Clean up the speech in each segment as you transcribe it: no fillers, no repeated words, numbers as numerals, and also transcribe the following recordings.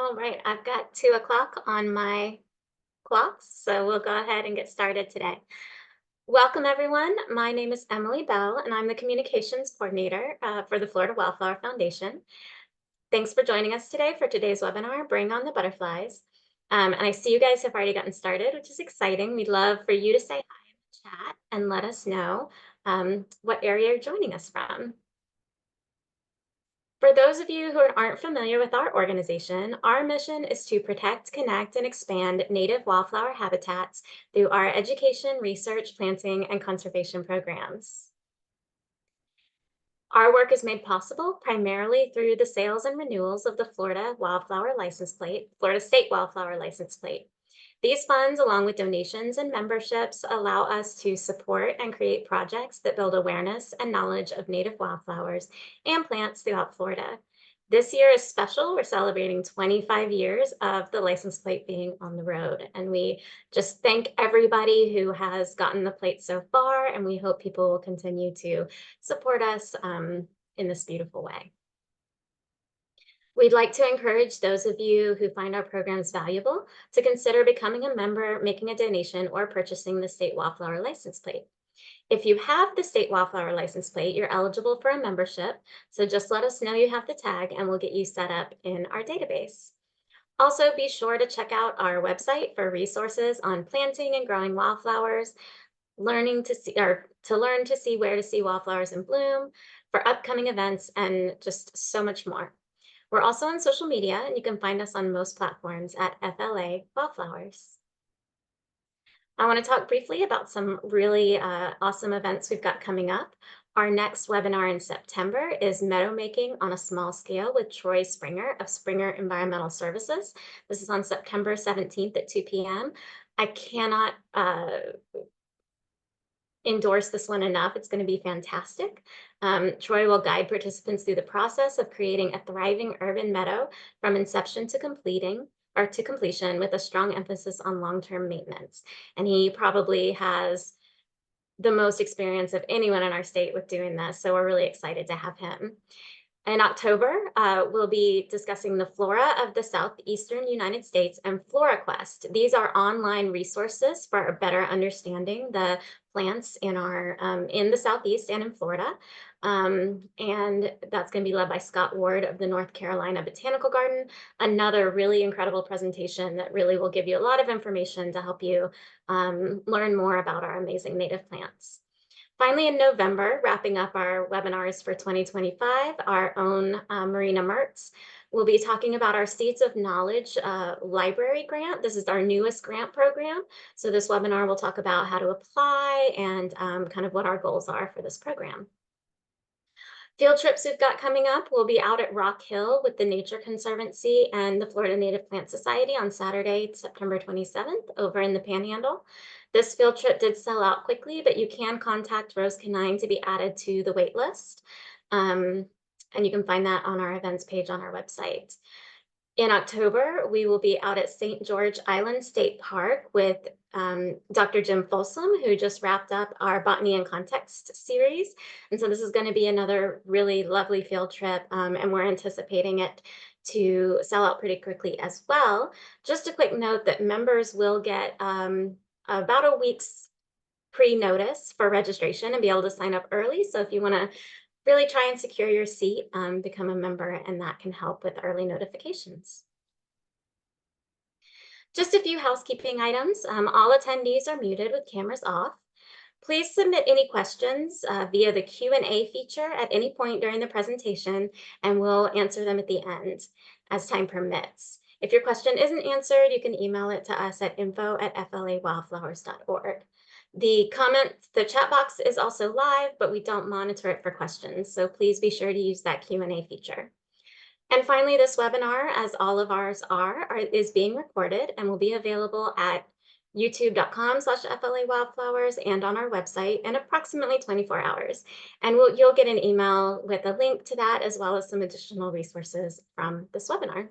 All right, I've got 2 o'clock on my clock, so we'll go ahead and get started today. Welcome, everyone. My name is Emily Bell, and I'm the Communications Coordinator for the Florida Wildflower Foundation. Thanks for joining us today for today's webinar, Bring on the Butterflies. And I see you guys have already gotten started, which is exciting. We'd love for you to say hi in the chat and let us know what area you're joining us from. For those of you who aren't familiar with our organization, our mission is to protect, connect, and expand native wildflower habitats through our education, research, planting, and conservation programs. Our work is made possible primarily through the sales and renewals of the Florida Wildflower License Plate, Florida State Wildflower License Plate. These funds, along with donations and memberships, allow us to support and create projects that build awareness and knowledge of native wildflowers and plants throughout Florida. This year is special. We're celebrating 25 years of the license plate being on the road. And we just thank everybody who has gotten the plate so far, and we hope people will continue to support us in this beautiful way. We'd like to encourage those of you who find our programs valuable to consider becoming a member, making a donation, or purchasing the State Wildflower License Plate. If you have the State Wildflower License Plate, you're eligible for a membership, so just let us know you have the tag and we'll get you set up in our database. Also, be sure to check out our website for resources on planting and growing wildflowers, to learn to see where to see wildflowers in bloom, for upcoming events, and just so much more. We're also on social media, and you can find us on most platforms at FLA Wildflowers. I want to talk briefly about some really awesome events we've got coming up. Our next webinar in September is Meadow Making on a Small Scale with Troy Springer of Springer Environmental Services. This is on September 17th at 2 p.m. I cannot endorse this one enough. It's going to be fantastic. Troy will guide participants through the process of creating a thriving urban meadow from inception to completion with a strong emphasis on long-term maintenance. And he probably has the most experience of anyone in our state with doing this. So we're really excited to have him. In October, we'll be discussing the flora of the southeastern United States and FloraQuest. These are online resources for a better understanding the plants in the Southeast and in Florida. And that's going to be led by Scott Ward of the North Carolina Botanical Garden. Another really incredible presentation that really will give you a lot of information to help you learn more about our amazing native plants. Finally, in November, wrapping up our webinars for 2025, our own Marina Mertz will be talking about our Seeds of Knowledge library grant. This is our newest grant program. So this webinar will talk about how to apply and kind of what our goals are for this program. Field trips we've got coming up will be out at Rock Hill with the Nature Conservancy and the Florida Native Plant Society on Saturday, September 27th over in the Panhandle. This field trip did sell out quickly, but you can contact Rose Canine to be added to the wait list. And you can find that on our events page on our website. In October, we will be out at St. George Island State Park with Dr. Jim Folsom, who just wrapped up our Botany in Context series. And so this is going to be another really lovely field trip, and we're anticipating it to sell out pretty quickly as well. Just a quick note that members will get about a week's pre-notice for registration and be able to sign up early. So if you want to really try and secure your seat, become a member, and that can help with early notifications. Just a few housekeeping items. All attendees are muted with cameras off. Please submit any questions via the Q&A feature at any point during the presentation, and we'll answer them at the end as time permits. If your question isn't answered, you can email it to us at info@flawildflowers.org. The chat box is also live, but we don't monitor it for questions. So please be sure to use that Q&A feature. And finally, this webinar, as all of ours is being recorded and will be available at youtube.com/FLA Wildflowers and on our website in approximately 24 hours. And you'll get an email with a link to that as well as some additional resources from this webinar.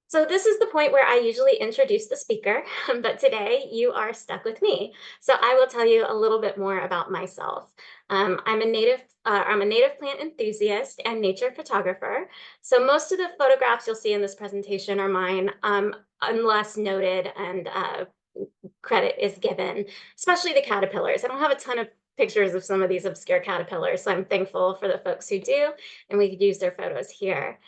So this is the point where I usually introduce the speaker, but today you are stuck with me. So I will tell you a little bit more about myself. I'm a native plant enthusiast and nature photographer. So most of the photographs you'll see in this presentation are mine, unless noted and credit is given, especially the caterpillars. I don't have a ton of pictures of some of these obscure caterpillars, so I'm thankful for the folks who do, and we could use their photos here.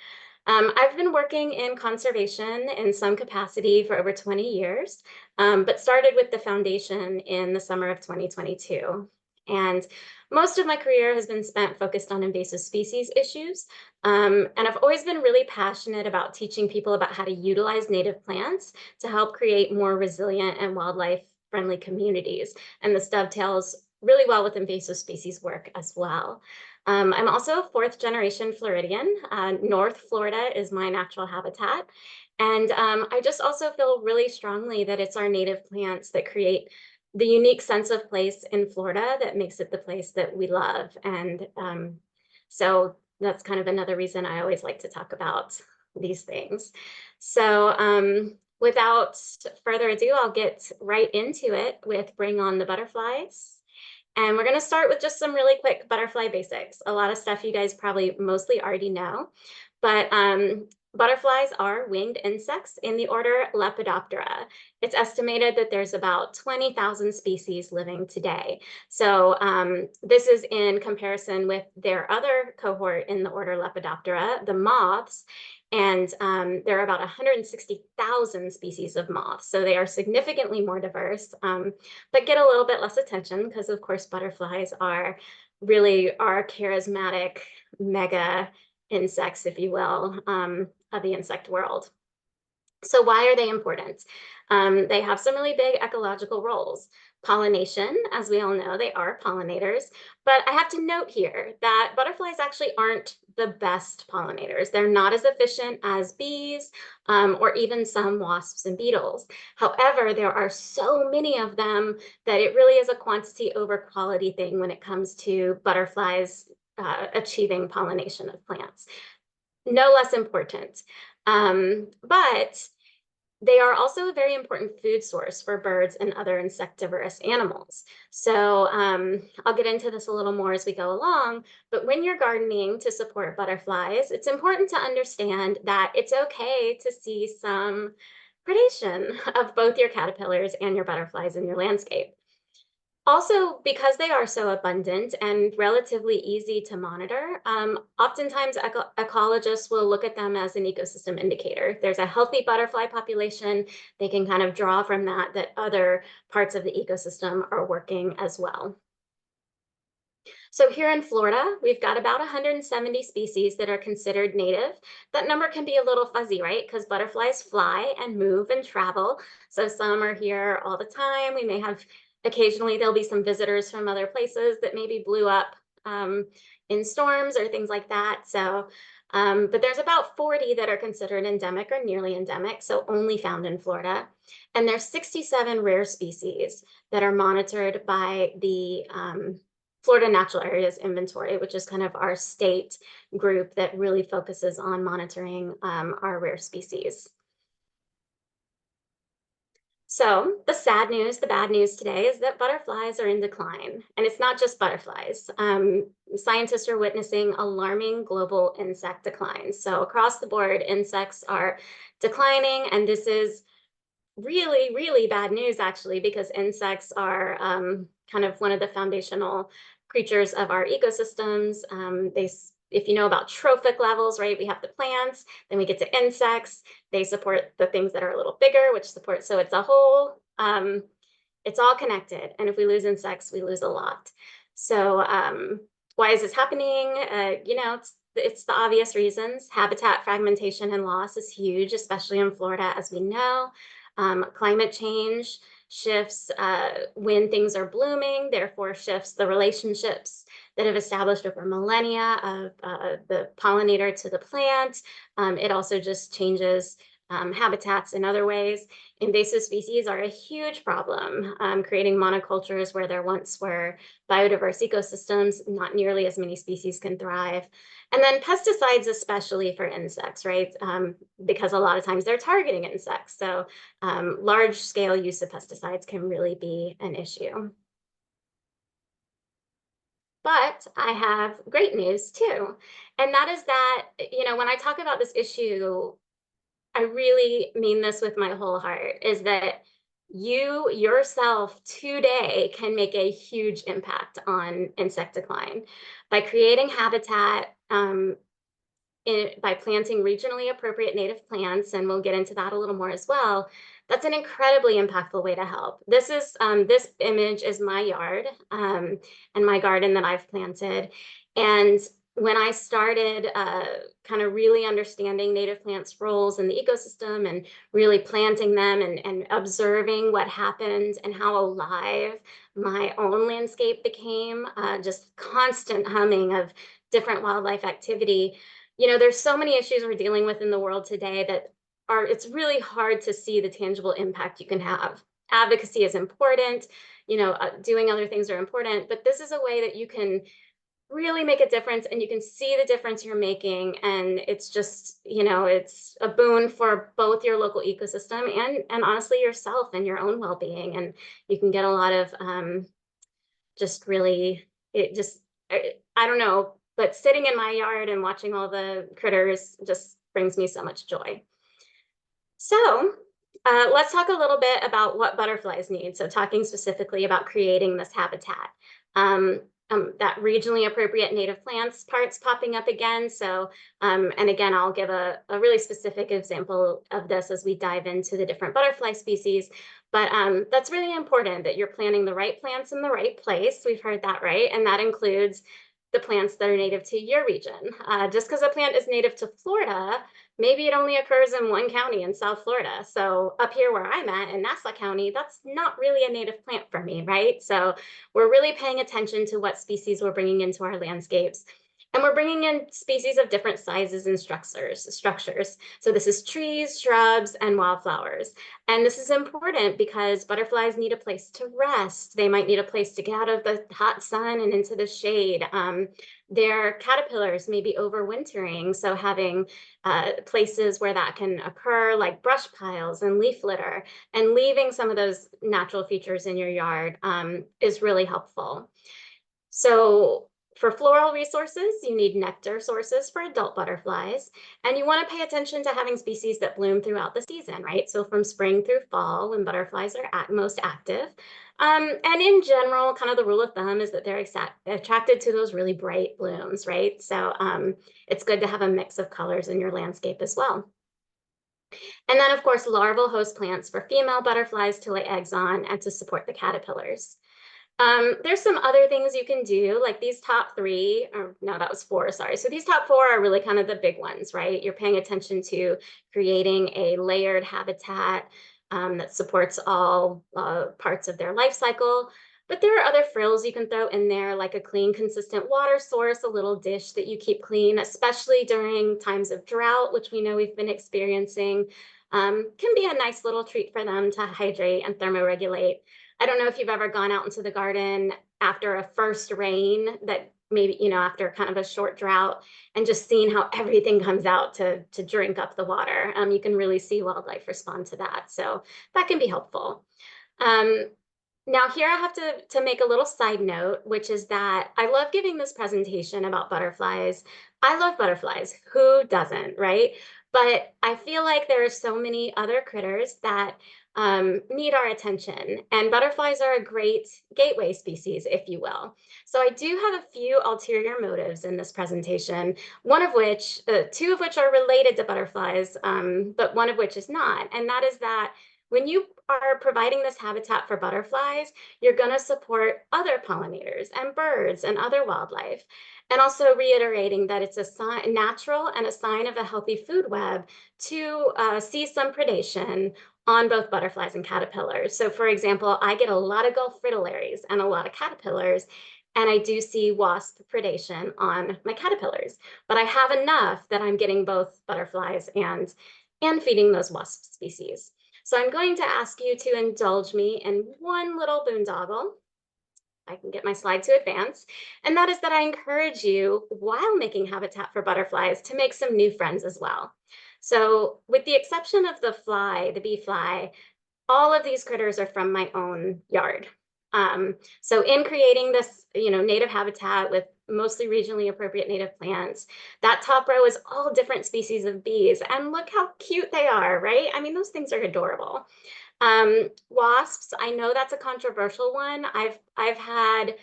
I've been working in conservation in some capacity for over 20 years, but started with the foundation in the summer of 2022. And most of my career has been spent focused on invasive species issues. And I've always been really passionate about teaching people about how to utilize native plants to help create more resilient and wildlife-friendly communities. And this dovetails really well with invasive species work as well. I'm also a fourth generation Floridian. North Florida is my natural habitat. And I just also feel really strongly that it's our native plants that create the unique sense of place in Florida that makes it the place that we love. And so that's kind of another reason I always like to talk about these things. So without further ado, I'll get right into it with Bring On the Butterflies. And we're going to start with just some really quick butterfly basics. A lot of stuff you guys probably mostly already know, but butterflies are winged insects in the order Lepidoptera. It's estimated that there's about 20,000 species living today. So this is in comparison with their other cohort in the order Lepidoptera, the moths. And there are about 160,000 species of moths. So they are significantly more diverse, but get a little bit less attention because, of course, butterflies are really our charismatic mega insects, if you will, of the insect world. So why are they important? They have some really big ecological roles. Pollination, as we all know, they are pollinators. But I have to note here that butterflies actually aren't the best pollinators. They're not as efficient as bees or even some wasps and beetles. However, there are so many of them that it really is a quantity over quality thing when it comes to butterflies achieving pollination of plants. No less important. But they are also a very important food source for birds and other insectivorous animals. So I'll get into this a little more as we go along, but when you're gardening to support butterflies, it's important to understand that it's okay to see some predation of both your caterpillars and your butterflies in your landscape. Also, because they are so abundant and relatively easy to monitor, oftentimes ecologists will look at them as an ecosystem indicator. If there's a healthy butterfly population, they can kind of draw from that other parts of the ecosystem are working as well. So here in Florida, we've got about 170 species that are considered native. That number can be a little fuzzy, right? Because butterflies fly and move and travel. So some are here all the time. We may have occasionally there'll be some visitors from other places that maybe blew up in storms or things like that. So, but there's about 40 that are considered endemic or nearly endemic, so only found in Florida. And there's 67 rare species that are monitored by the Florida Natural Areas Inventory, which is kind of our state group that really focuses on monitoring our rare species. So the sad news, the bad news today is that butterflies are in decline. And it's not just butterflies. Scientists are witnessing alarming global insect declines. So across the board, insects are declining. And this is really, really bad news, actually, because insects are kind of one of the foundational creatures of our ecosystems. If you know about trophic levels, right, we have the plants, then we get to insects. They support the things that are a little bigger, which support, so it's a whole, it's all connected. And if we lose insects, we lose a lot. So why is this happening? You know, it's the obvious reasons. Habitat fragmentation and loss is huge, especially in Florida, as we know. Climate change shifts when things are blooming, therefore shifts the relationships that have established over millennia of the pollinator to the plant. It also just changes habitats in other ways. Invasive species are a huge problem, creating monocultures where there once were biodiverse ecosystems, not nearly as many species can thrive. And then pesticides, especially for insects, right? Because a lot of times they're targeting insects. So large scale use of pesticides can really be an issue. But I have great news too. And that is that, when I talk about this issue, I really mean this with my whole heart, is that you yourself today can make a huge impact on insect decline by creating habitat, by planting regionally appropriate native plants, and we'll get into that a little more as well. That's an incredibly impactful way to help. This image is my yard, and my garden that I've planted. And when I started kind of really understanding native plants' roles in the ecosystem and really planting them and observing what happened and how alive my own landscape became, just constant humming of different wildlife activity. There's so many issues we're dealing with in the world today that it's really hard to see the tangible impact you can have. Advocacy is important, doing other things are important, but this is a way that you can really make a difference and you can see the difference you're making. And it's just, it's a boon for both your local ecosystem and honestly yourself and your own well-being. And you can get a lot of just really, it just, I don't know, but sitting in my yard and watching all the critters just brings me so much joy. So let's talk a little bit about what butterflies need. So talking specifically about creating this habitat. That regionally appropriate native plants part's popping up again. So, and again, I'll give a really specific example of this as we dive into the different butterfly species. But that's really important that you're planting the right plants in the right place. We've heard that, right? And that includes the plants that are native to your region. Just because a plant is native to Florida, maybe it only occurs in one county in South Florida. So up here where I'm at in Nassau County, that's not really a native plant for me, right? So we're really paying attention to what species we're bringing into our landscapes. And we're bringing in species of different sizes and structures. So this is trees, shrubs, and wildflowers. And this is important because butterflies need a place to rest. They might need a place to get out of the hot sun and into the shade. Their caterpillars may be overwintering, so having places where that can occur, like brush piles and leaf litter, and leaving some of those natural features in your yard is really helpful. So for floral resources, you need nectar sources for adult butterflies, and you want to pay attention to having species that bloom throughout the season, right? So from spring through fall, when butterflies are most active. And in general, kind of the rule of thumb is that they're attracted to those really bright blooms, right? So it's good to have a mix of colors in your landscape as well. And then, of course, larval host plants for female butterflies to lay eggs on and to support the caterpillars. There's some other things you can do, like these top three, or no, that was four, sorry. So these top four are really kind of the big ones, right? You're paying attention to creating a layered habitat that supports all parts of their life cycle. But there are other frills you can throw in there, like a clean, consistent water source, a little dish that you keep clean, especially during times of drought, which we know we've been experiencing. Can be a nice little treat for them to hydrate and thermoregulate. I don't know if you've ever gone out into the garden after a first rain that maybe, after kind of a short drought and just seeing how everything comes out to drink up the water. You can really see wildlife respond to that. So that can be helpful. Now here I have to make a little side note, which is that I love giving this presentation about butterflies. I love butterflies. Who doesn't, right? But I feel like there are so many other critters that need our attention, and butterflies are a great gateway species, if you will. So I do have a few ulterior motives in this presentation, two of which are related to butterflies, but one of which is not, and that is that when you are providing this habitat for butterflies, you're going to support other pollinators and birds and other wildlife. And also reiterating that it's a natural and a sign of a healthy food web to see some predation on both butterflies and caterpillars. So for example, I get a lot of Gulf fritillaries and a lot of caterpillars, and I do see wasp predation on my caterpillars, but I have enough that I'm getting both butterflies and and feeding those wasp species. So I'm going to ask you to indulge me in one little boondoggle. I can get my slide to advance. And that is that I encourage you, while making habitat for butterflies, to make some new friends as well. So with the exception of the fly, the bee fly, all of these critters are from my own yard. So in creating this, native habitat with mostly regionally appropriate native plants, that top row is all different species of bees. And look how cute they are, right? I mean, those things are adorable. Wasps, I know that's a controversial one. I've had,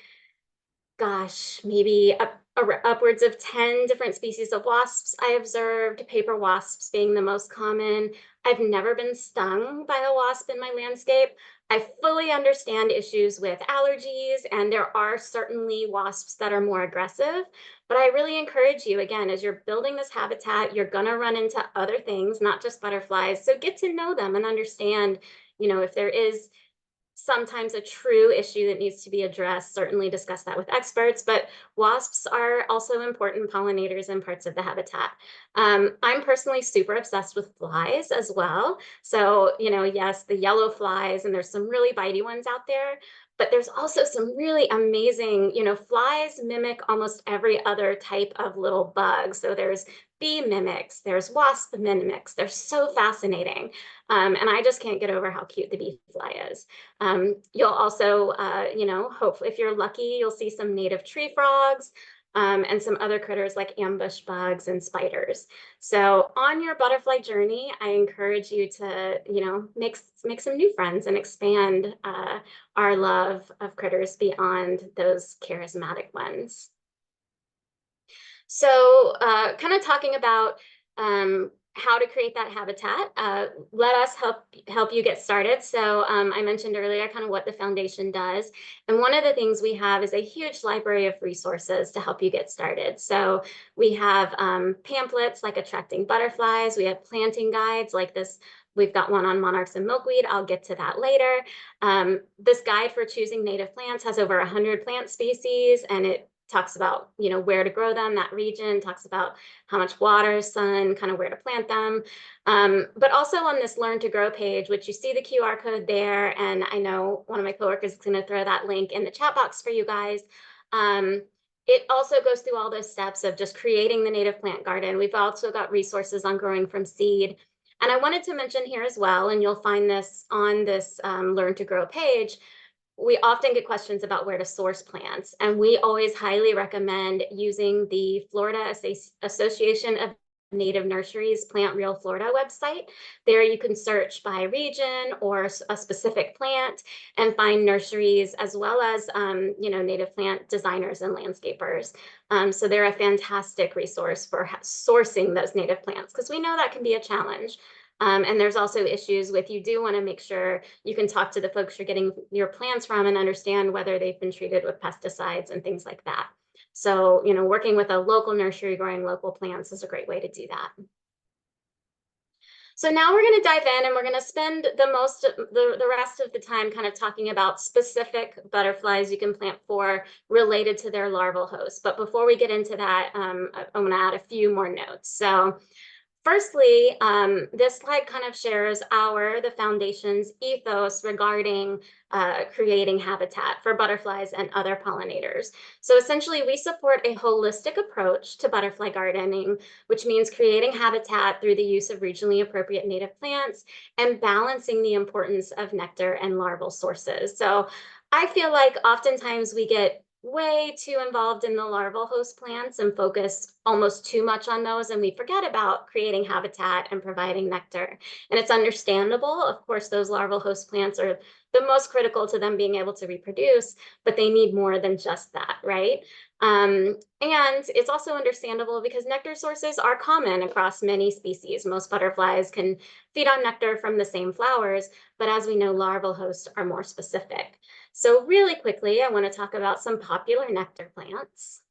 gosh, maybe upwards of 10 different species of wasps I observed, paper wasps being the most common. I've never been stung by a wasp in my landscape. I fully understand issues with allergies, and there are certainly wasps that are more aggressive, but I really encourage you, again, as you're building this habitat, you're gonna run into other things, not just butterflies, so get to know them and understand, if there is sometimes a true issue that needs to be addressed, certainly discuss that with experts, but wasps are also important pollinators in parts of the habitat. I'm personally super obsessed with flies as well. So, yes, the yellow flies, and there's some really bitey ones out there, but there's also some really amazing, flies mimic almost every other type of little bug. So there's bee mimics, there's wasp mimics. They're so fascinating. And I just can't get over how cute the bee fly is. You'll also, hope if you're lucky, you'll see some native tree frogs, and some other critters like ambush bugs and spiders. So on your butterfly journey, I encourage you to, make some new friends and expand our love of critters beyond those charismatic ones. So kind of talking about how to create that habitat. Let us help you get started. So I mentioned earlier kind of what the foundation does. And one of the things we have is a huge library of resources to help you get started. So we have pamphlets like Attracting Butterflies. We have planting guides like this. We've got one on monarchs and milkweed. I'll get to that later. This guide for choosing native plants has over 100 plant species, and it talks about, where to grow them, that region, talks about how much water, sun, kind of where to plant them. But also on this Learn to Grow page, which you see the QR code there, and I know one of my coworkers is going to throw that link in the chat box for you guys. It also goes through all those steps of just creating the native plant garden. We've also got resources on growing from seed. And I wanted to mention here as well, and you'll find this on this Learn to Grow page, we often get questions about where to source plants, and we always highly recommend using the Florida Association of Native Nurseries Plant Real Florida website. There you can search by region or a specific plant and find nurseries, as well as native plant designers and landscapers. So they're a fantastic resource for sourcing those native plants, because we know that can be a challenge. And there's also issues with, you do want to make sure you can talk to the folks you're getting your plants from and understand whether they've been treated with pesticides and things like that. So, working with a local nursery growing local plants is a great way to do that. So now we're going to dive in, and we're going to spend the rest of the time kind of talking about specific butterflies you can plant for related to their larval host. But before we get into that, I'm going to add a few more notes. So firstly, this slide kind of shares the foundation's ethos regarding creating habitat for butterflies and other pollinators. So essentially, we support a holistic approach to butterfly gardening, which means creating habitat through the use of regionally appropriate native plants and balancing the importance of nectar and larval sources. So I feel like oftentimes we get way too involved in the larval host plants and focus almost too much on those, and we forget about creating habitat and providing nectar. And it's understandable. Of course, those larval host plants are the most critical to them being able to reproduce, but they need more than just that, right? And it's also understandable because nectar sources are common across many species. Most butterflies can feed on nectar from the same flowers, but as we know, larval hosts are more specific. So really quickly, I want to talk about some popular nectar plants.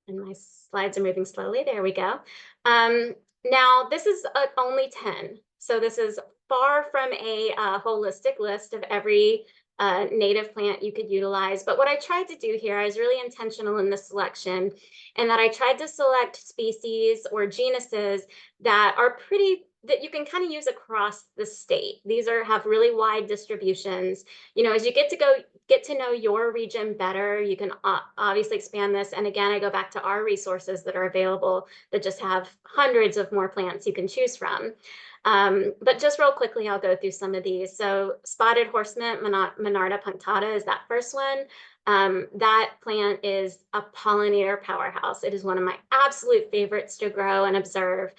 And my slides are moving slowly. There we go. Now, this is only 10. So this is far from a holistic list of every native plant you could utilize. But what I tried to do here, I was really intentional in the selection, and that I tried to select species or genuses that are pretty that you can kind of use across the state. These have really wide distributions. As you get to know your region better, you can obviously expand this. And again, I go back to our resources that are available that just have hundreds of more plants you can choose from. But just real quickly, I'll go through some of these. So spotted horsemint, Monarda punctata is that first one. That plant is a pollinator powerhouse. It is one of my absolute favorites to grow and observe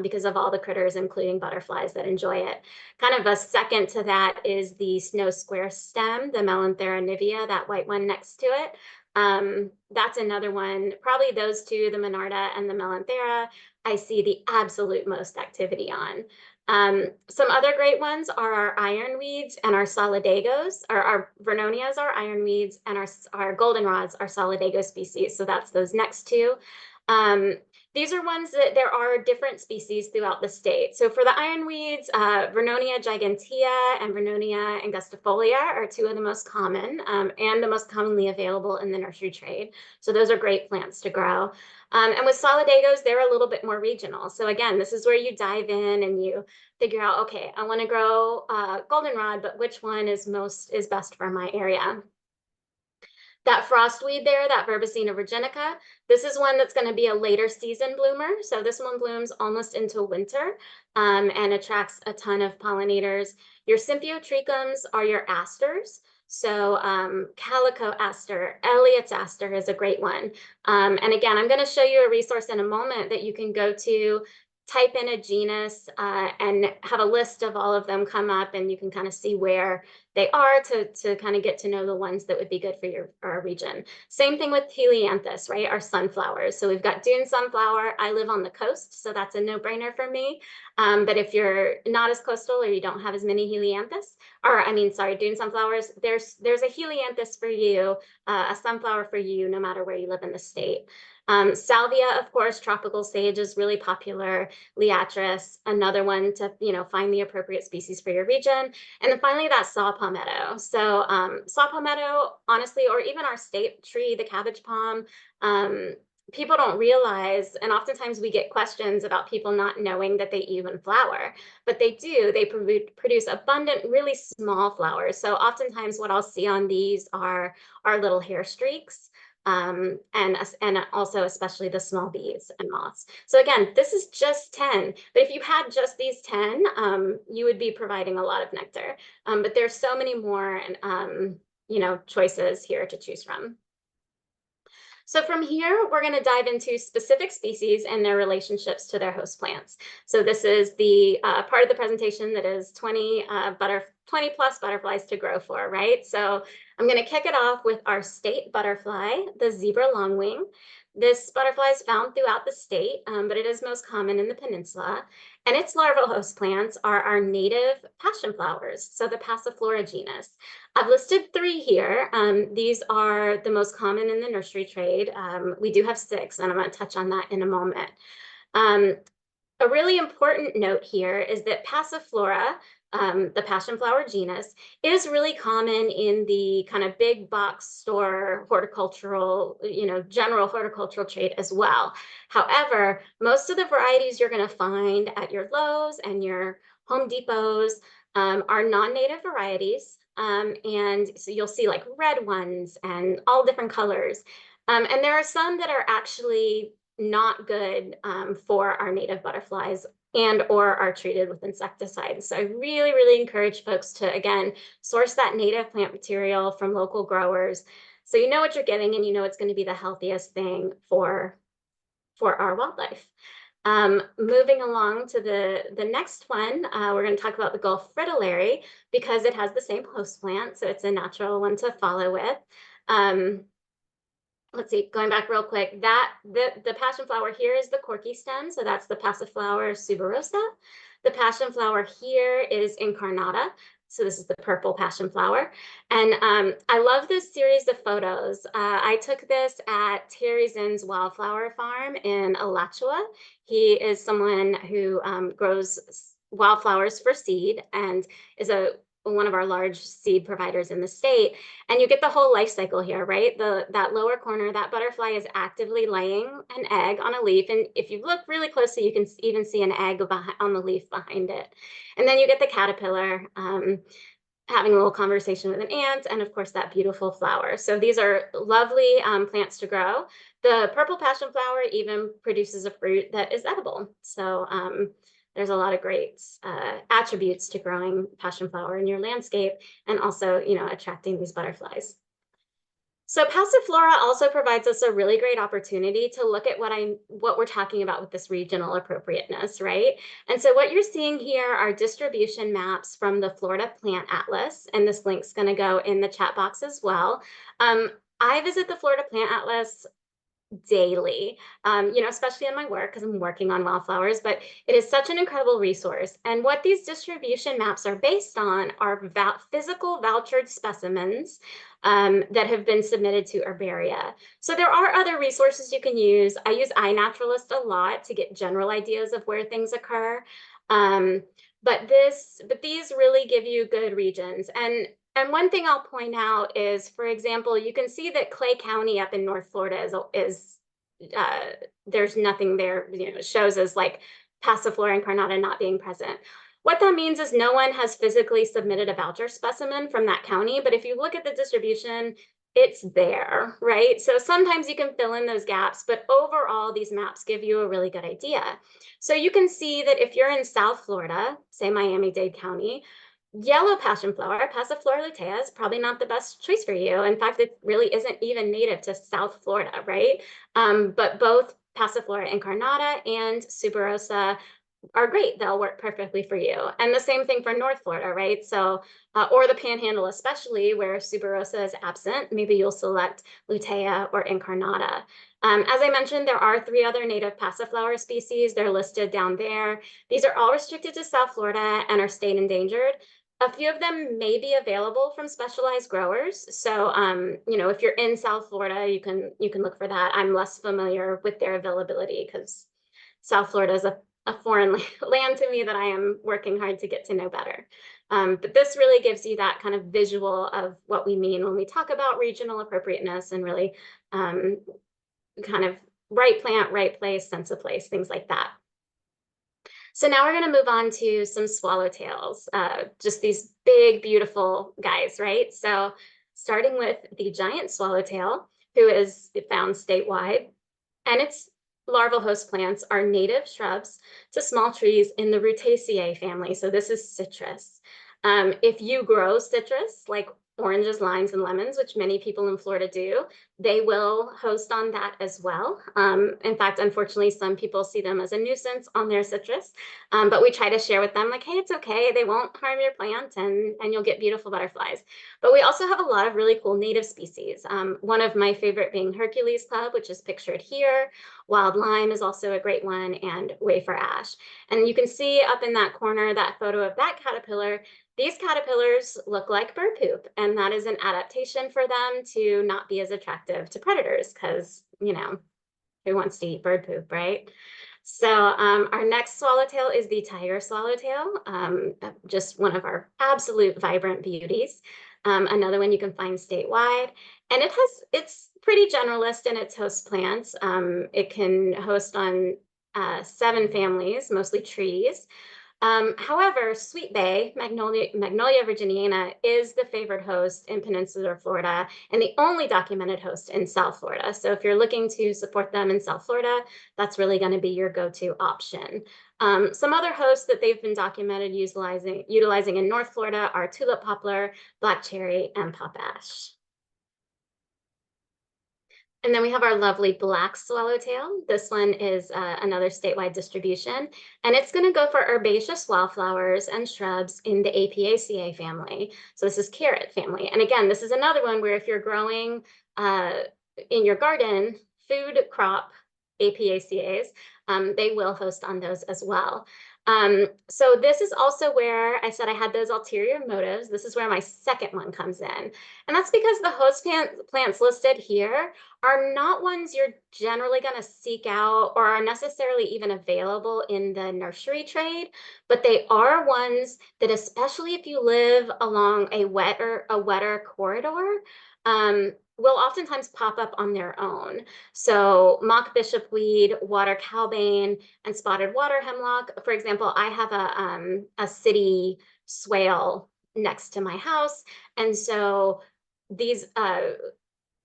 because of all the critters, including butterflies, that enjoy it. Kind of a second to that is the snow square stem, the Melanthera nivea, that white one next to it. That's another one, probably those two, the Monarda and the Melanthera, I see the absolute most activity on. Some other great ones are our ironweeds and our solidagos, or our Vernonias are ironweeds, and our goldenrods are solidago species. So that's those next two. These are ones that there are different species throughout the state. So for the ironweeds, Vernonia gigantea and Vernonia angustifolia are two of the most common and the most commonly available in the nursery trade. So those are great plants to grow. And with solidagos, they're a little bit more regional. So again, this is where you dive in and you figure out, okay, I want to grow goldenrod, but which one is best for my area? That frostweed there, that Verbicina virginica, this is one that's going to be a later season bloomer. So this one blooms almost into winter and attracts a ton of pollinators. Your Symphotrichums are your asters. So calico aster, Elliott's aster is a great one. And again, I'm going to show you a resource in a moment that you can go to, type in a genus and have a list of all of them come up, and you can kind of see where they are to kind of get to know the ones that would be good for our region. Same thing with helianthus, right? Our sunflowers. So we've got dune sunflower. I live on the coast, so that's a no-brainer for me. But if you're not as coastal or you don't have as many helianthus, dune sunflowers, there's a helianthus for you, a sunflower for you, no matter where you live in the state. Salvia, of course, tropical sage is really popular. Liatris, another one to find the appropriate species for your region. And then finally, that saw palmetto. So saw palmetto, honestly, or even our state tree, the cabbage palm, people don't realize, and oftentimes we get questions about people not knowing that they even flower, but they do. They produce abundant, really small flowers. So oftentimes what I'll see on these are little hair streaks. And also especially the small bees and moths. So again, this is just 10, but if you had just these 10, you would be providing a lot of nectar. But there's so many more choices here to choose from. So from here, we're going to dive into specific species and their relationships to their host plants. So this is the part of the presentation that is 20 plus butterflies to grow for, right? So I'm going to kick it off with our state butterfly, the zebra longwing. This butterfly is found throughout the state, but it is most common in the peninsula. And its larval host plants are our native passion flowers, so the Passiflora genus. I've listed 3 here. These are the most common in the nursery trade. We do have 6, and I'm going to touch on that in a moment. A really important note here is that Passiflora, the passion flower genus, is really common in the kind of big box store horticultural, general horticultural trade as well. However, most of the varieties you're going to find at your Lowe's and your Home Depots are non-native varieties. And so you'll see like red ones and all different colors. And there are some that are actually not good for our native butterflies and or are treated with insecticides. So I really, really encourage folks to, again, source that native plant material from local growers so you know what you're getting and you know it's going to be the healthiest thing for our wildlife. Moving along to the next one, we're going to talk about the Gulf fritillary because it has the same host plant, so it's a natural one to follow with. Let's see, going back real quick, the passion flower here is the corky stem, so that's the Passiflora suberosa. The passion flower here is incarnata, so this is the purple passion flower. And I love this series of photos. I took this at Terry Zinn's Wildflower Farm in Alachua. He is someone who grows wildflowers for seed and is a one of our large seed providers in the state. And you get the whole life cycle here, right? That lower corner, that butterfly is actively laying an egg on a leaf. And if you look really closely, you can even see an egg on the leaf behind it. And then you get the caterpillar having a little conversation with an ant, and of course that beautiful flower. So these are lovely plants to grow. The purple passion flower even produces a fruit that is edible. So there's a lot of great attributes to growing passion flower in your landscape, and also, you know, attracting these butterflies. So Passiflora also provides us a really great opportunity to look at what we're talking about with this regional appropriateness, right? And so what you're seeing here are distribution maps from the Florida Plant Atlas, and this link's going to go in the chat box as well. I visit the Florida Plant Atlas daily, you know, especially in my work because I'm working on wildflowers, but it is such an incredible resource. And what these distribution maps are based on are physical vouchered specimens that have been submitted to herbaria. So there are other resources you can use. I use iNaturalist a lot to get general ideas of where things occur. But these really give you good regions. And one thing I'll point out is, for example, you can see that Clay County up in North Florida is there's nothing there, you know, shows as like Passiflora incarnata not being present. What that means is no one has physically submitted a voucher specimen from that county, but if you look at the distribution, it's there, right? So sometimes you can fill in those gaps, but overall, these maps give you a really good idea. So you can see that if you're in South Florida, say Miami-Dade County, yellow passion flower, Passiflora lutea, is probably not the best choice for you. In fact, it really isn't even native to South Florida, right? But both Passiflora incarnata and suberosa are great. They'll work perfectly for you. And the same thing for North Florida, right? So, or the Panhandle especially, where suberosa is absent, maybe you'll select lutea or incarnata. As I mentioned, there are 3 other native passiflower species. They're listed down there. These are all restricted to South Florida and are state endangered. A few of them may be available from specialized growers. So, you know, if you're in South Florida, you can look for that. I'm less familiar with their availability because South Florida is a foreign land to me that I am working hard to get to know better. But this really gives you that kind of visual of what we mean when we talk about regional appropriateness, and really kind of right plant, right place, sense of place, things like that. So now we're going to move on to some swallowtails, just these big, beautiful guys, right? So starting with the giant swallowtail, who is found statewide, and its larval host plants are native shrubs to small trees in the Rutaceae family. So this is citrus. If you grow citrus, like oranges, limes, and lemons, which many people in Florida do, they will host on that as well. In fact, unfortunately, some people see them as a nuisance on their citrus, but we try to share with them like, hey, it's okay, they won't harm your plant, and you'll get beautiful butterflies. But we also have a lot of really cool native species. One of my favorite being Hercules Club, which is pictured here. Wild lime is also a great one, and wafer ash. And you can see up in that corner, that photo of that caterpillar. These caterpillars look like bird poop, and that is an adaptation for them to not be as attractive to predators because, you know, who wants to eat bird poop, right? So our next swallowtail is the tiger swallowtail, just one of our absolute vibrant beauties. Another one you can find statewide, and it's pretty generalist in its host plants. It can host on 7 families, mostly trees. However, sweet bay, Magnolia virginiana, is the favored host in Peninsular Florida and the only documented host in South Florida. So if you're looking to support them in South Florida, that's really going to be your go-to option. Some other hosts that they've been documented utilizing in North Florida are tulip poplar, black cherry, and pop ash. And then we have our lovely black swallowtail. This one is another statewide distribution, and it's going to go for herbaceous wildflowers and shrubs in the Apiaceae family. So this is carrot family. And again, this is another one where if you're growing in your garden food crop Apiaceae, they will host on those as well. So this is also where I said I had those ulterior motives. This is where my second one comes in. And that's because the host plants listed here are not ones you're generally going to seek out or are necessarily even available in the nursery trade, but they are ones that, especially if you live along a wetter corridor, will oftentimes pop up on their own. So mock bishopweed, water cowbane, and spotted water hemlock. For example, I have a city swale next to my house, and so these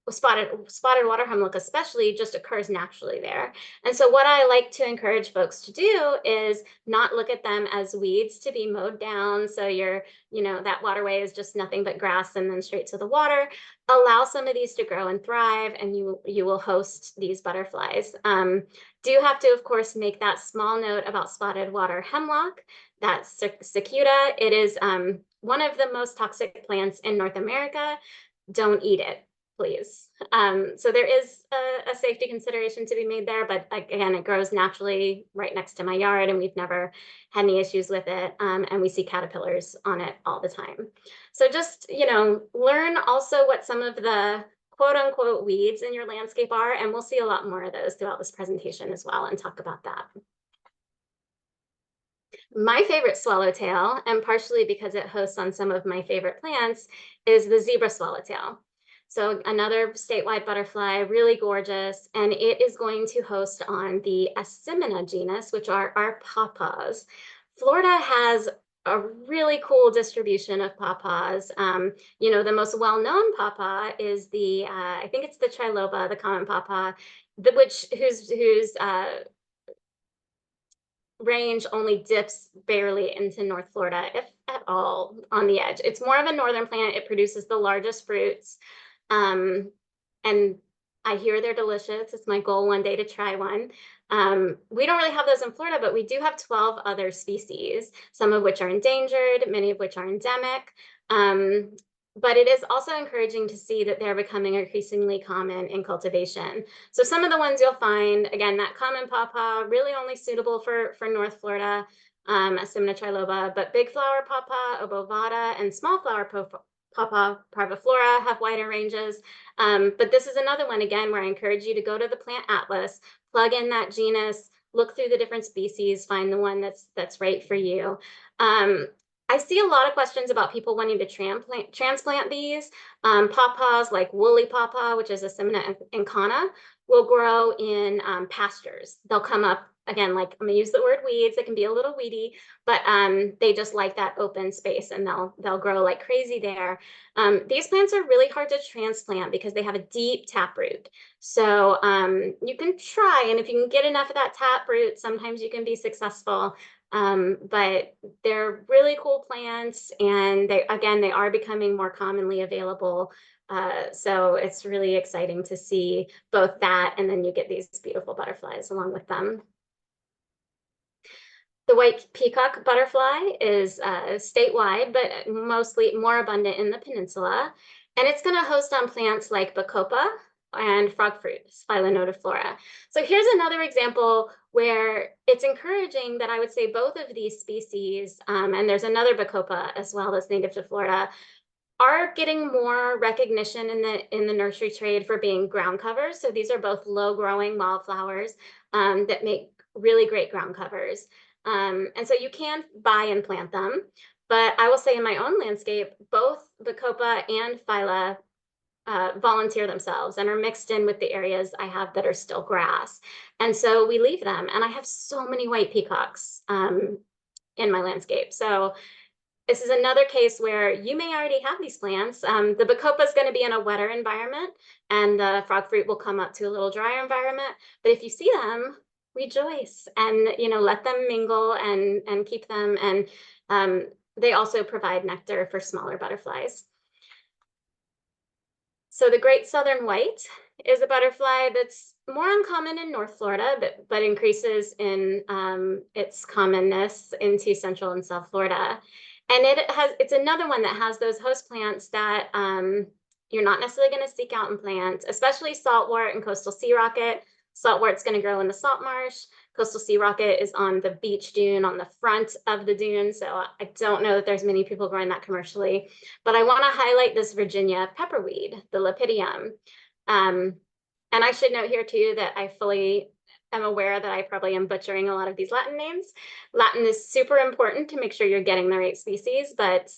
spotted water hemlock especially just occurs naturally there. And so what I like to encourage folks to do is not look at them as weeds to be mowed down. So that waterway is just nothing but grass and then straight to the water. Allow some of these to grow and thrive, and you will host these butterflies. Do have to, of course, make that small note about spotted water hemlock. That's cicuta. It is one of the most toxic plants in North America. Don't eat it, please. So there is a safety consideration to be made there, but again, it grows naturally right next to my yard, and we've never had any issues with it. And we see caterpillars on it all the time. So just, learn also what some of the quote unquote weeds in your landscape are, and we'll see a lot more of those throughout this presentation as well and talk about that. My favorite swallowtail, and partially because it hosts on some of my favorite plants, is the zebra swallowtail. So another statewide butterfly, really gorgeous, and it is going to host on the Asimina genus, which are our pawpaws. Florida has a really cool distribution of pawpaws. The most well-known pawpaw is I think it's the triloba, the common pawpaw, whose range only dips barely into North Florida, if at all, on the edge. It's more of a northern plant. It produces the largest fruits. And I hear they're delicious. It's my goal one day to try one. We don't really have those in Florida, but we do have 12 other species, some of which are endangered, many of which are endemic. But it is also encouraging to see that they're becoming increasingly common in cultivation. So some of the ones you'll find, again, that common pawpaw, really only suitable for North Florida, Asimina triloba, but big flower pawpaw, obovata, and small flower pawpaw parviflora have wider ranges. But this is another one, again, where I encourage you to go to the plant atlas, plug in that genus, look through the different species, find the one that's right for you. I see a lot of questions about people wanting to transplant these. Pawpaws like woolly pawpaw, which is Asimina incana, will grow in pastures. They'll come up, again, like I'm gonna use the word weeds, it can be a little weedy, but they just like that open space, and they'll grow like crazy there. These plants are really hard to transplant because they have a deep taproot. So you can try, and if you can get enough of that taproot, sometimes you can be successful. But they're really cool plants, and they are becoming more commonly available. So it's really exciting to see both that, and then you get these beautiful butterflies along with them. The white peacock butterfly is statewide, but mostly more abundant in the peninsula. And it's going to host on plants like bacopa and frog fruit, Phyllonotiflora. So here's another example where it's encouraging that I would say both of these species, and there's another bacopa as well that's native to Florida, are getting more recognition in the nursery trade for being ground covers. So these are both low growing wildflowers that make really great ground covers. And so you can buy and plant them, but I will say in my own landscape, both bacopa and phylla volunteer themselves and are mixed in with the areas I have that are still grass. And so we leave them, and I have so many white peacocks in my landscape. So this is another case where you may already have these plants. The bacopa is going to be in a wetter environment, and the frog fruit will come up to a little drier environment. But if you see them, rejoice and let them mingle and keep them. And they also provide nectar for smaller butterflies. So the great southern white is a butterfly that's more uncommon in North Florida, but increases in its commonness into Central and South Florida. And it's another one that has those host plants that you're not necessarily going to seek out and plant, especially saltwort and coastal sea rocket. Saltwort's going to grow in the salt marsh. Coastal sea rocket is on the beach dune on the front of the dune, so I don't know that there's many people growing that commercially. But I want to highlight this Virginia pepperweed, the lepidium. And I should note here too that I fully am aware that I probably am butchering a lot of these Latin names. Latin is super important to make sure you're getting the right species, but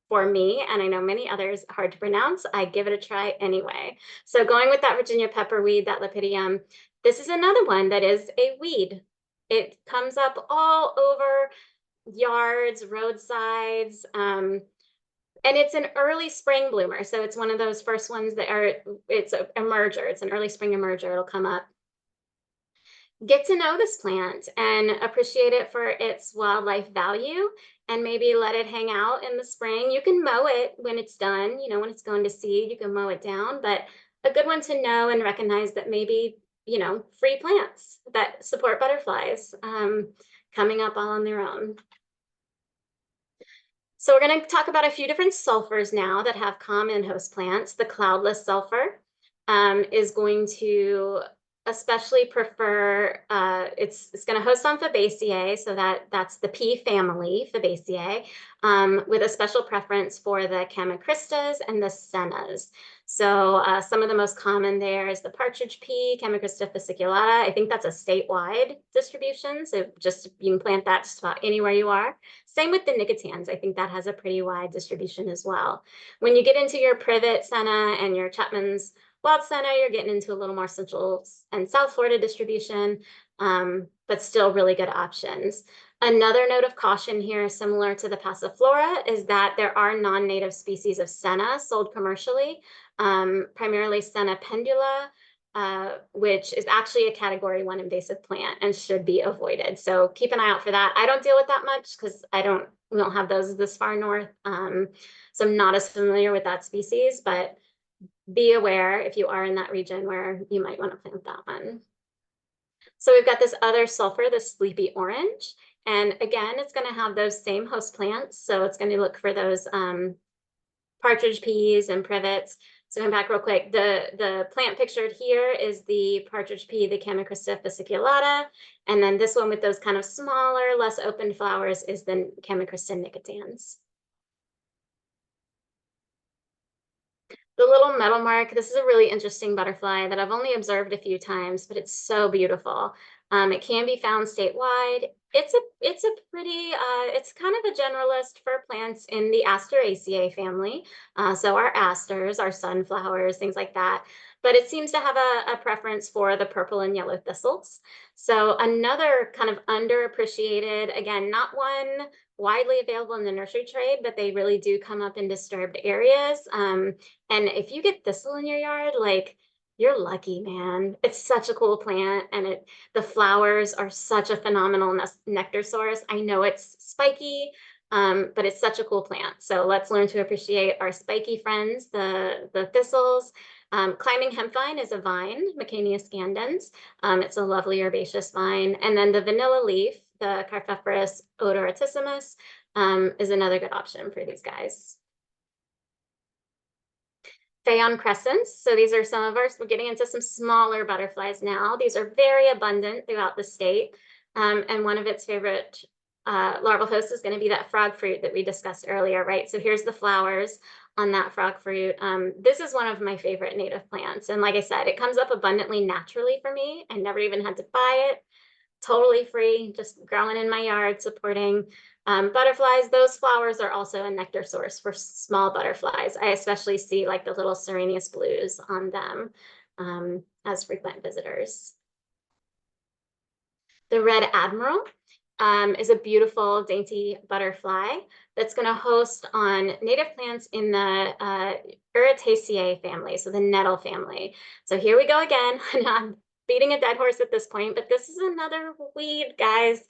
for me, and I know many others, hard to pronounce, I give it a try anyway. So going with that Virginia pepperweed, that lepidium, this is another one that is a weed. It comes up all over yards, roadsides, and it's an early spring bloomer. So it's one of those first ones that are, it's an emerger. It's an early spring emerger. It'll come up. Get to know this plant and appreciate it for its wildlife value, and maybe let it hang out in the spring. You can mow it when it's done, you know, when it's going to seed, you can mow it down, but a good one to know and recognize that maybe, you know, free plants that support butterflies coming up all on their own. So we're going to talk about a few different sulfurs now that have common host plants. The cloudless sulfur is going to especially prefer, it's going to host on Fabaceae, so that's the pea family, Fabaceae, with a special preference for the Chamaecristas and the Sennas. So some of the most common there is the partridge pea, Chamaecrista fasciculata. I think that's a statewide distribution, so just you can plant that just about anywhere you are. Same with the nicotans. I think that has a pretty wide distribution as well. When you get into your privet senna and your Chapman's wild senna, you're getting into a little more central and South Florida distribution, but still really good options. Another note of caution here, similar to the Passiflora, is that there are non-native species of senna sold commercially, primarily Senna pendula, which is actually a Category 1 invasive plant and should be avoided. So keep an eye out for that. I don't deal with that much because we don't have those this far north. So I'm not as familiar with that species, but be aware if you are in that region where you might want to plant that one. So we've got this other sulfur, the sleepy orange. And again, it's going to have those same host plants. So it's going to look for those partridge peas and privets. So going back real quick, the plant pictured here is the partridge pea, the Chamaecrista fasciculata. And then this one with those kind of smaller, less open flowers is the Chamaecrista nicotans. The little metal mark, this is a really interesting butterfly that I've only observed a few times, but it's so beautiful. It can be found statewide. It's a pretty, it's kind of a generalist for plants in the Asteraceae family. So our asters, our sunflowers, things like that. But it seems to have a preference for the purple and yellow thistles. So another kind of underappreciated, again, not one widely available in the nursery trade, but they really do come up in disturbed areas. And if you get thistle in your yard, like, you're lucky, man. It's such a cool plant, and the flowers are such a phenomenal nectar source. I know it's spiky, but it's such a cool plant. So let's learn to appreciate our spiky friends, the thistles. Climbing hempvine is a vine, Macania scandens. It's a lovely herbaceous vine. And then the vanilla leaf, the Carphophorus odoratissimus, is another good option for these guys. Phaon crescents. So these are some of we're getting into some smaller butterflies now. These are very abundant throughout the state. And one of its favorite larval hosts is going to be that frog fruit that we discussed earlier, right? So here's the flowers on that frog fruit. This is one of my favorite native plants. And like I said, it comes up abundantly naturally for me. I never even had to buy it. Totally free, just growing in my yard, supporting butterflies. Those flowers are also a nectar source for small butterflies. I especially see like the little Serenius blues on them as frequent visitors. The red admiral is a beautiful, dainty butterfly that's going to host on native plants in the Urataceae family, so the nettle family. So here we go again. I'm beating a dead horse at this point, but this is another weed, guys.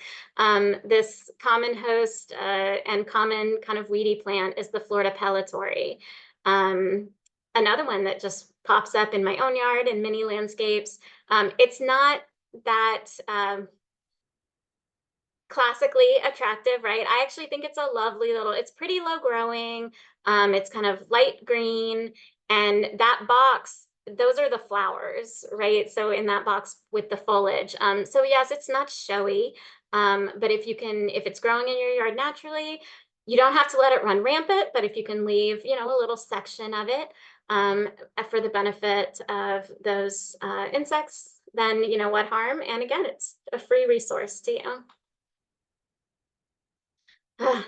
This common host and common kind of weedy plant is the Florida pellitory. Another one that just pops up in my own yard in many landscapes. It's not that classically attractive, right? I actually think it's a lovely little, it's pretty low growing. It's kind of light green, and that box those are the flowers, right? So in that box with the foliage. So yes, it's not showy, but if it's growing in your yard naturally, you don't have to let it run rampant, but if you can leave, a little section of it for the benefit of those insects, then what harm? And again, it's a free resource to you.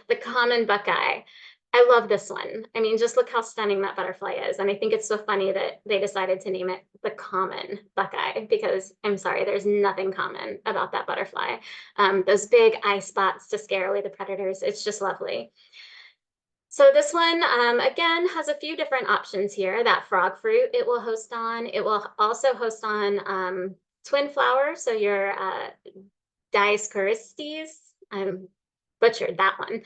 The common buckeye. I love this one. I mean, just look how stunning that butterfly is. And I think it's so funny that they decided to name it the common buckeye because I'm sorry, there's nothing common about that butterfly. Those big eye spots to scare away the predators. It's just lovely. So this one, again, has a few different options here. That frog fruit it will host on. It will also host on twin flowers. So your Dioscoristes. I'm butchered that one.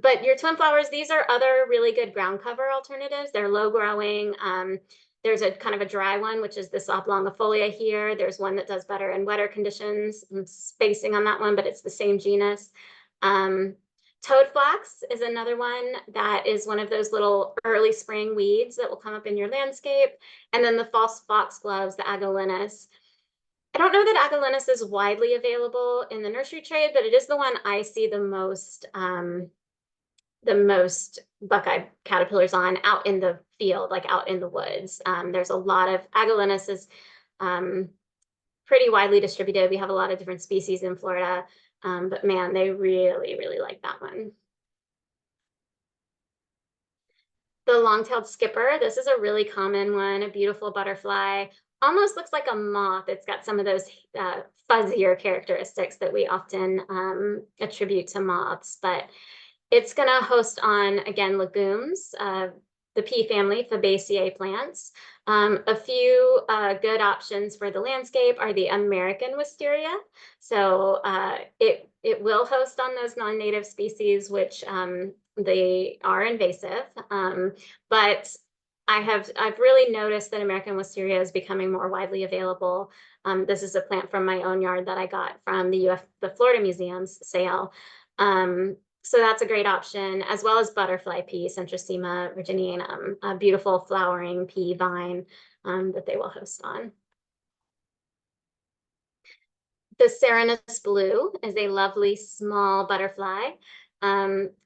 But your twin flowers, these are other really good ground cover alternatives. They're low growing. There's a kind of a dry one, which is this oblongifolia here. There's one that does better in wetter conditions. I'm spacing on that one, but it's the same genus. Toadflax is another one that is one of those little early spring weeds that will come up in your landscape. And then the false foxgloves, the Agolinus. I don't know that Agolinus is widely available in the nursery trade, but it is the one I see the most buckeye caterpillars on out in the field, like out in the woods. There's a lot of Agolinus is pretty widely distributed. We have a lot of different species in Florida, but man, they really, really like that one. The long-tailed skipper, this is a really common one, a beautiful butterfly. Almost looks like a moth. It's got some of those fuzzier characteristics that we often attribute to moths, but it's going to host on, again, legumes, the pea family, Fabaceae plants. A few good options for the landscape are the American wisteria. So it will host on those non-native species, which they are invasive, but I've really noticed that American wisteria is becoming more widely available. This is a plant from my own yard that I got from the Florida Museum's sale. So that's a great option, as well as butterfly pea, Centrosema virginianum, a beautiful flowering pea vine that they will host on. The Serenus blue is a lovely small butterfly.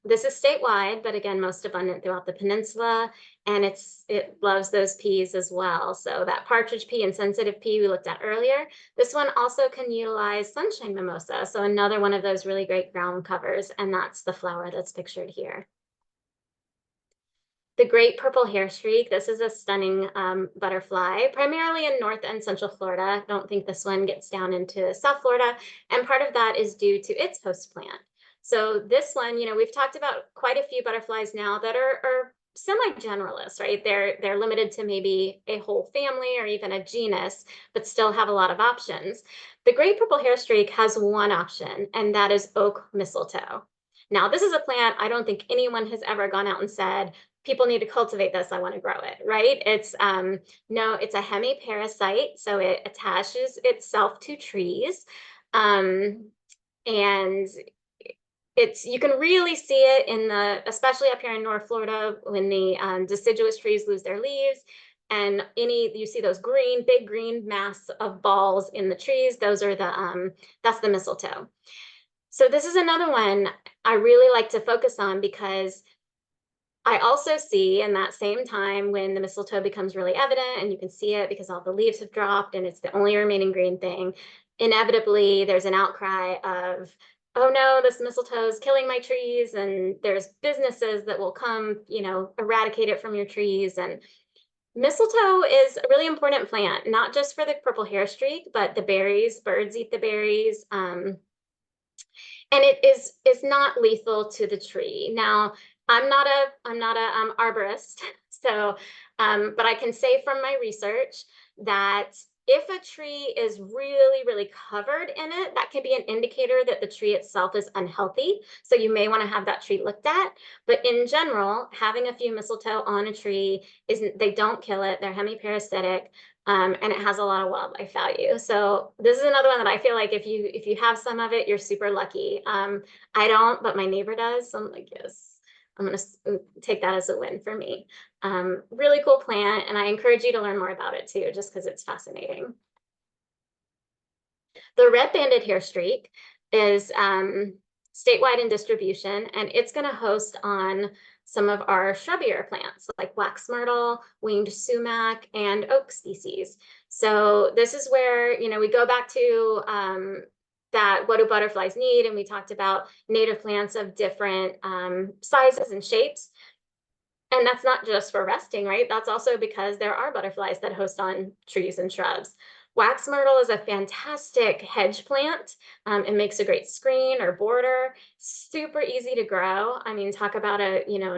This is statewide, but again, most abundant throughout the peninsula, and it loves those peas as well. So that partridge pea and sensitive pea we looked at earlier, this one also can utilize sunshine mimosa. So another one of those really great ground covers, and that's the flower that's pictured here. The great purple hair streak, this is a stunning butterfly, primarily in North and Central Florida. Don't think this one gets down into South Florida, and part of that is due to its host plant. So this one, we've talked about quite a few butterflies now that are semi-generalists, right? They're limited to maybe a whole family or even a genus, but still have a lot of options. The great purple hair streak has one option, and that is oak mistletoe. Now, this is a plant I don't think anyone has ever gone out and said, people need to cultivate this, I want to grow it, right? It's no, it's a hemiparasite, so it attaches itself to trees. And you can really see it in especially up here in North Florida, when the deciduous trees lose their leaves, and you see those big green mass of balls in the trees. Those are that's the mistletoe. So this is another one I really like to focus on, because I also see in that same time when the mistletoe becomes really evident, and you can see it because all the leaves have dropped and it's the only remaining green thing, inevitably there's an outcry of, oh no, this mistletoe is killing my trees, and there's businesses that will come, eradicate it from your trees. And mistletoe is a really important plant, not just for the purple hair streak, but the berries. Birds eat the berries. And it is not lethal to the tree. Now, I'm not a arborist, so but I can say from my research that if a tree is really, really covered in it, that can be an indicator that the tree itself is unhealthy. So you may want to have that tree looked at. But in general, having a few mistletoe on a tree they don't kill it. They're hemiparasitic. And it has a lot of wildlife value. So this is another one that I feel like if you have some of it, you're super lucky. I don't, but my neighbor does. So I'm like, yes, I'm going to take that as a win for me. Really cool plant, and I encourage you to learn more about it too, just because it's fascinating. The red-banded hair streak is statewide in distribution, and it's going to host on some of our shrubbier plants like wax myrtle, winged sumac, and oak species. So this is where, we go back to that what do butterflies need, and we talked about native plants of different sizes and shapes. And that's not just for resting, right? That's also because there are butterflies that host on trees and shrubs. Wax myrtle is a fantastic hedge plant. It makes a great screen or border, super easy to grow. I mean, talk about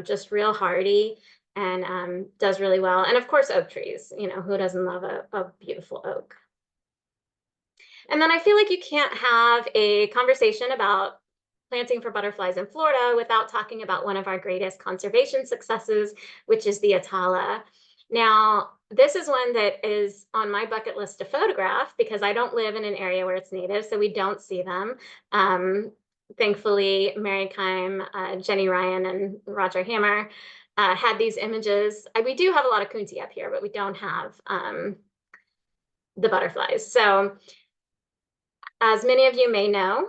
just real hardy, and does really well. And of course, oak trees, who doesn't love a beautiful oak? And then I feel like you can't have a conversation about planting for butterflies in Florida without talking about one of our greatest conservation successes, which is the Atala. Now, this is one that is on my bucket list to photograph because I don't live in an area where it's native, so we don't see them. Thankfully, Mary Kime, Jenny Ryan, and Roger Hammer had these images. We do have a lot of coontie up here, but we don't have the butterflies. So as many of you may know,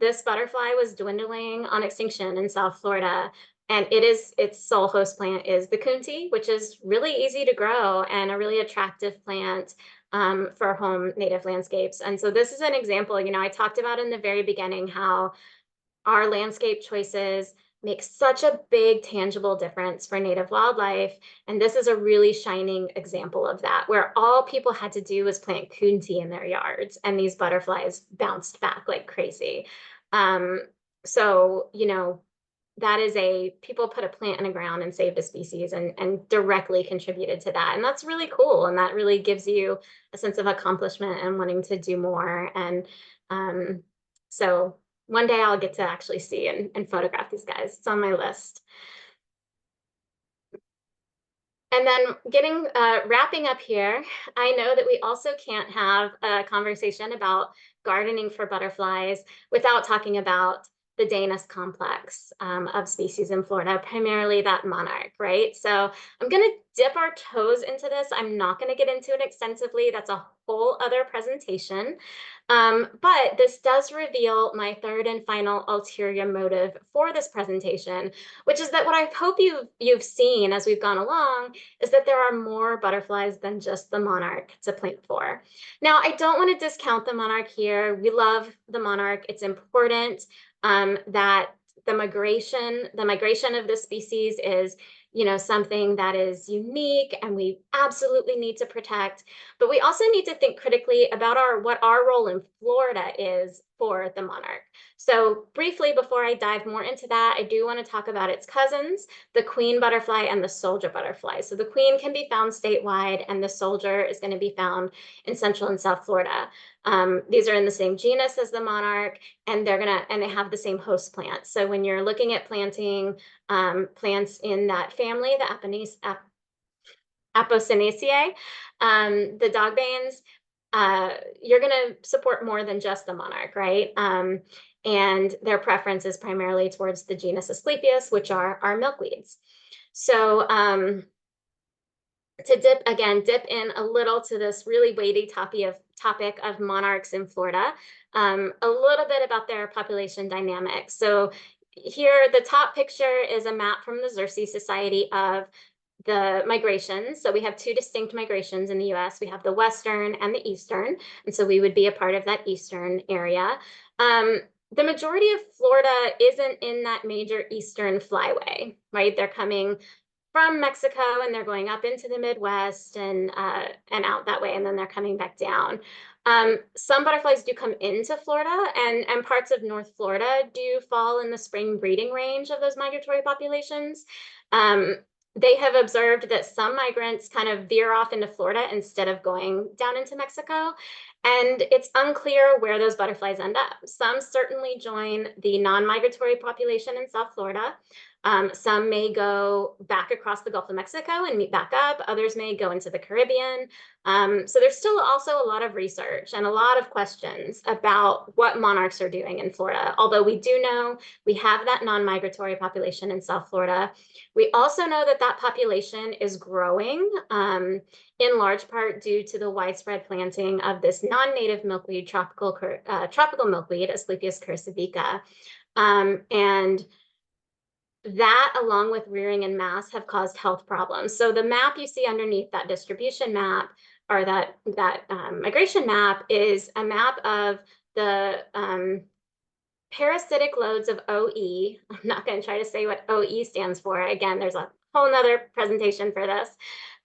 this butterfly was dwindling on extinction in South Florida, and its sole host plant is the coontie, which is really easy to grow and a really attractive plant for home native landscapes. And so this is an example, I talked about in the very beginning how our landscape choices make such a big tangible difference for native wildlife. And this is a really shining example of that, where all people had to do was plant coontie in their yards, and these butterflies bounced back like crazy. So, that is people put a plant in the ground and saved a species and directly contributed to that. And that's really cool. And that really gives you a sense of accomplishment and wanting to do more. And so one day I'll get to actually see and photograph these guys. It's on my list. And then wrapping up here, I know that we also can't have a conversation about gardening for butterflies without talking about the Dana's complex of species in Florida, primarily that monarch, right? So I'm going to dip our toes into this. I'm not going to get into it extensively. That's a whole other presentation. But this does reveal my third and final ulterior motive for this presentation, which is that what I hope you've seen as we've gone along is that there are more butterflies than just the monarch to plant for. Now, I don't want to discount the monarch here. We love the monarch. It's important that the migration of this species is something that is unique and we absolutely need to protect. But we also need to think critically about what our role in Florida is for the monarch. So briefly, before I dive more into that, I do want to talk about its cousins, the queen butterfly and the soldier butterfly. So the queen can be found statewide and the soldier is going to be found in Central and South Florida. These are in the same genus as the monarch, and they have the same host plant. So when you're looking at planting plants in that family, the Apocynaceae, the dogbanes, you're going to support more than just the monarch, right? And their preference is primarily towards the genus Asclepias, which are milkweeds. So to dip in a little to this really weighty topic of monarchs in Florida, a little bit about their population dynamics. So here, the top picture is a map from the Xerces Society of the migrations. So we have two distinct migrations in the US. We have the Western and the Eastern. And so we would be a part of that Eastern area. The majority of Florida isn't in that major Eastern flyway, right? They're coming from Mexico and they're going up into the Midwest and out that way, and then they're coming back down. Some butterflies do come into Florida, and parts of North Florida do fall in the spring breeding range of those migratory populations. They have observed that some migrants kind of veer off into Florida instead of going down into Mexico. And it's unclear where those butterflies end up. Some certainly join the non-migratory population in South Florida. Some may go back across the Gulf of Mexico and meet back up. Others may go into the Caribbean. So there's still also a lot of research and a lot of questions about what monarchs are doing in Florida. Although we do know we have that non-migratory population in South Florida. We also know that that population is growing, in large part due to the widespread planting of this non-native milkweed, tropical milkweed, Asclepias curcivica. And that, along with rearing en masse, have caused health problems. So the map you see underneath that distribution map, or that migration map, is a map of the parasitic loads of OE. I'm not going to try to say what OE stands for. Again, there's a whole nother presentation for this.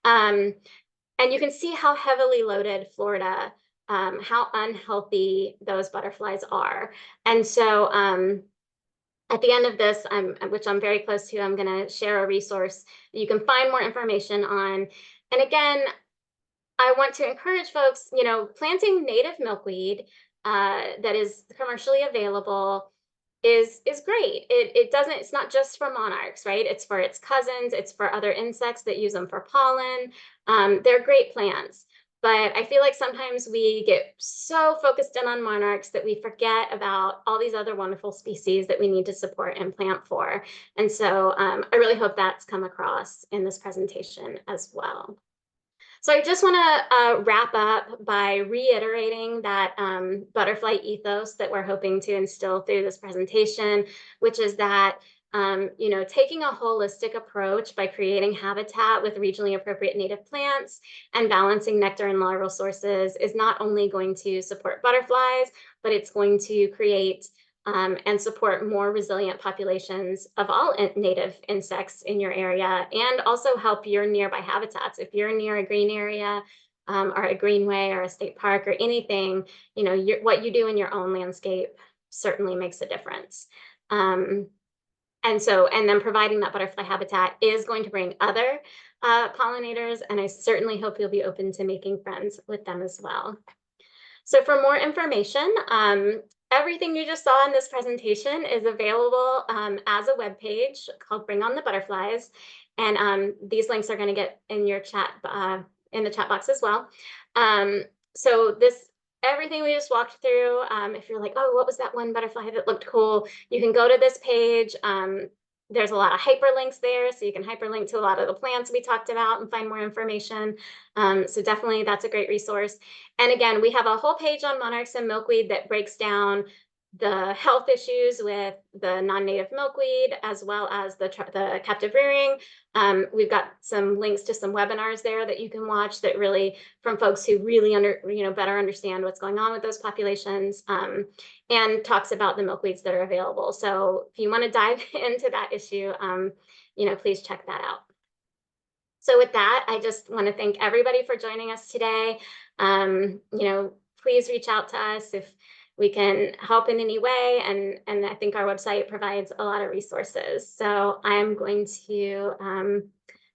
And you can see how heavily loaded Florida, how unhealthy those butterflies are. And so at the end of this, which I'm very close to, I'm going to share a resource that you can find more information on. And again, I want to encourage folks, planting native milkweed that is commercially available is great. It's not just for monarchs, right? It's for its cousins, it's for other insects that use them for pollen. They're great plants. But I feel like sometimes we get so focused in on monarchs that we forget about all these other wonderful species that we need to support and plant for. And so I really hope that's come across in this presentation as well. So I just want to wrap up by reiterating that butterfly ethos that we're hoping to instill through this presentation, which is that taking a holistic approach by creating habitat with regionally appropriate native plants and balancing nectar and larval sources is not only going to support butterflies, but it's going to create and support more resilient populations of all native insects in your area, and also help your nearby habitats. If you're near a green area or a greenway or a state park or anything, what you do in your own landscape certainly makes a difference. And then providing that butterfly habitat is going to bring other pollinators, and I certainly hope you'll be open to making friends with them as well. So for more information, everything you just saw in this presentation is available as a web page called Bring on the Butterflies. And these links are going to get in your chat, in the chat box as well. So everything we just walked through, if you're like, oh, what was that one butterfly that looked cool? You can go to this page. There's a lot of hyperlinks there, so you can hyperlink to a lot of the plants we talked about and find more information. So definitely that's a great resource. And again, we have a whole page on monarchs and milkweed that breaks down the health issues with the non-native milkweed, as well as the captive rearing. We've got some links to some webinars there that you can watch that really, from folks who really better understand what's going on with those populations, and talks about the milkweeds that are available. So if you want to dive into that issue, please check that out. So with that, I just want to thank everybody for joining us today. Please reach out to us if we can help in any way. And I think our website provides a lot of resources. So I'm going to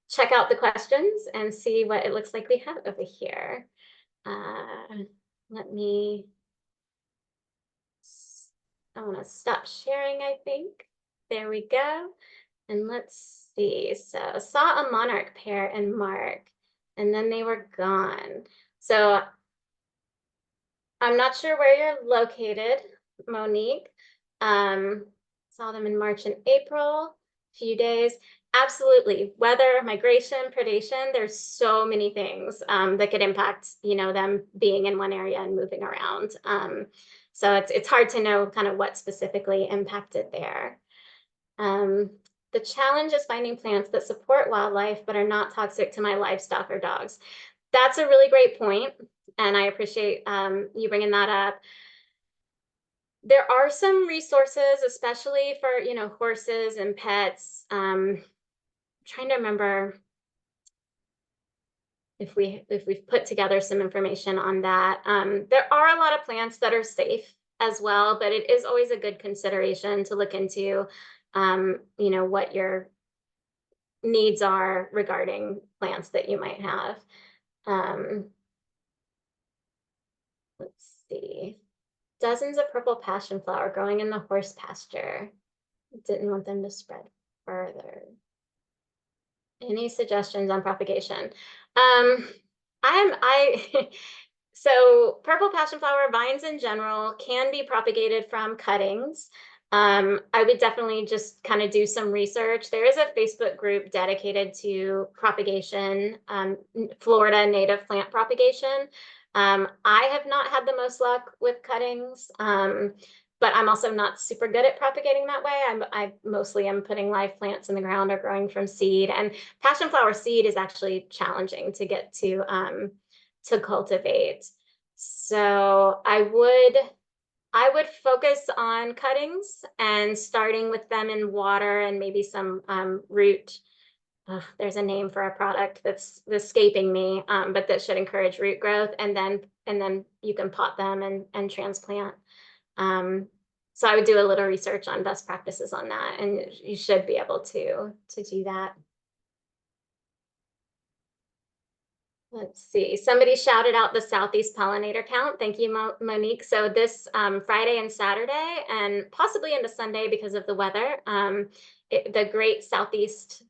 check out the questions and see what it looks like we have over here. I want to stop sharing, I think. There we go. And let's see. So saw a monarch pair in March, and then they were gone. So I'm not sure where you're located, Monique. Saw them in March and April, a few days. Absolutely. Weather, migration, predation, there's so many things that could impact, them being in one area and moving around. So it's hard to know kind of what specifically impacted there. The challenge is finding plants that support wildlife but are not toxic to my livestock or dogs. That's a really great point, and I appreciate you bringing that up. There are some resources, especially for horses and pets. I'm trying to remember if we've put together some information on that. There are a lot of plants that are safe as well, but it is always a good consideration to look into what your needs are regarding plants that you might have. Let's see. Dozens of purple passion flower growing in the horse pasture. Didn't want them to spread further. Any suggestions on propagation? I so purple passion flower vines in general can be propagated from cuttings. I would definitely just kind of do some research. There is a Facebook group dedicated to propagation, Florida native plant propagation. I have not had the most luck with cuttings, but I'm also not super good at propagating that way. I mostly am putting live plants in the ground or growing from seed. And passion flower seed is actually challenging to get to cultivate. So I would focus on cuttings and starting with them in water and maybe some root. There's a name for a product that's escaping me, but that should encourage root growth, and then you can pot them and transplant. So I would do a little research on best practices on that, and you should be able to do that. Let's see. Somebody shouted out the Southeast pollinator count. Thank you, Monique. So this Friday and Saturday, and possibly into Sunday because of the weather, the Great Southeast